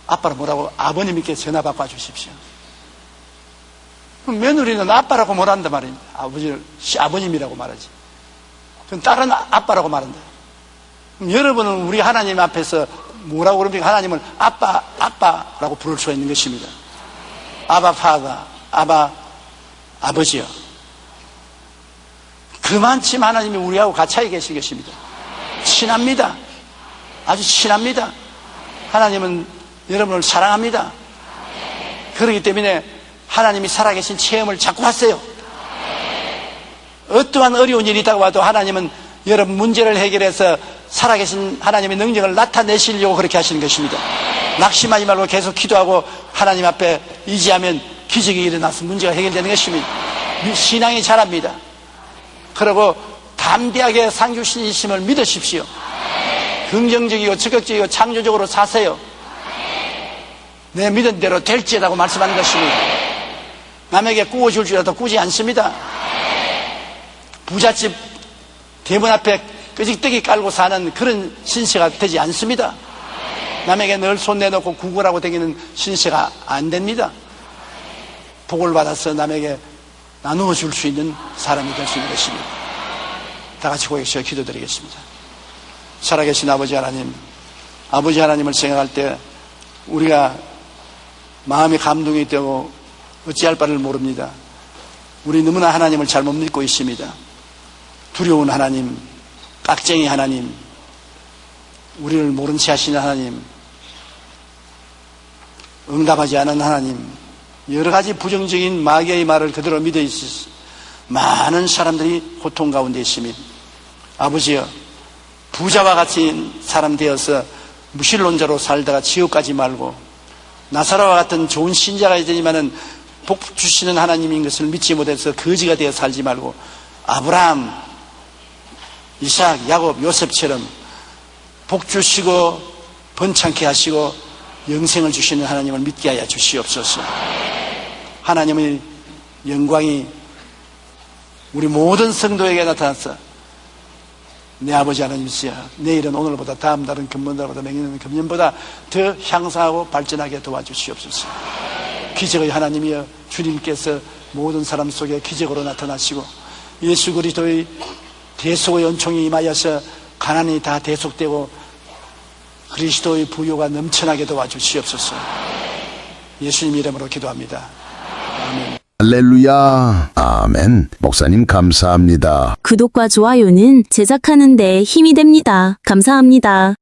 Speaker 2: 아빠라 뭐라고 아버님께 전화 바꿔 주십시오. 며느리는 아빠라고 말한단 말입니다. 아버님이라고 말하지. 그럼 딸은 아빠라고 말한다. 그럼 여러분은 우리 하나님 앞에서 뭐라고 그럽니까? 하나님을 아빠라고 부를 수가 있는 것입니다. 아바 파다, 아버지요. 그만큼 하나님이 우리하고 같이 계신 것입니다. 친합니다. 아주 친합니다. 하나님은 여러분을 사랑합니다. 그렇기 때문에 하나님이 살아계신 체험을 자꾸 하세요. 어떠한 어려운 일이 있다고 봐도 하나님은 여러분 문제를 해결해서 살아계신 하나님의 능력을 나타내시려고 그렇게 하시는 것입니다. 낙심하지 말고 계속 기도하고 하나님 앞에 의지하면 기적이 일어나서 문제가 해결되는 것입니다. 신앙이 자랍니다. 그리고 담대하게 상주신이심을 믿으십시오. 긍정적이고 적극적이고 창조적으로 사세요. 내 믿은 대로 될지라고 말씀하는 것입니다. 남에게 구워줄 줄 알아도 꾸지 않습니다. 부잣집 대문 앞에 끄직뜨기 깔고 사는 그런 신세가 되지 않습니다. 남에게 늘 손 내놓고 구걸하고 다니는 신세가 안 됩니다. 복을 받아서 남에게 나누어 줄 수 있는 사람이 될 수 있는 것입니다. 다 같이 고백하여 기도드리겠습니다. 살아계신 아버지 하나님, 아버지 하나님을 생각할 때 우리가 마음이 감동이 되고 어찌할 바를 모릅니다. 우리 너무나 하나님을 잘못 믿고 있습니다. 두려운 하나님, 깍쟁이 하나님, 우리를 모른 채 하시는 하나님, 응답하지 않은 하나님, 여러 가지 부정적인 마귀의 말을 그대로 믿어 있으시 많은 사람들이 고통 가운데 있습니다. 아버지여, 부자와 같은 사람 되어서 무신론자로 살다가 지옥 가지 말고 나사로와 같은 좋은 신자가 되지만은 복 주시는 하나님인 것을 믿지 못해서 거지가 되어 살지 말고 아브라함, 이삭, 야곱, 요셉처럼 복 주시고 번창케 하시고 영생을 주시는 하나님을 믿게 하여 주시옵소서. 하나님의 영광이 우리 모든 성도에게 나타나서 내 아버지 하나님이시여, 내일은 오늘보다 다음 달은 금년보다 내년은 금년보다 더 향상하고 발전하게 도와주시옵소서. 기적의 하나님이여, 주님께서 모든 사람 속에 기적으로 나타나시고 예수 그리스도의 대속의 은총이 임하여서 가난이 다 대속되고 그리스도의 부요가 넘쳐나게 도와주시옵소서. 예수님 이름으로 기도합니다. 아멘.
Speaker 3: 할렐루야. 아멘. 목사님 감사합니다.
Speaker 4: 구독과 좋아요는 제작하는 데 힘이 됩니다. 감사합니다.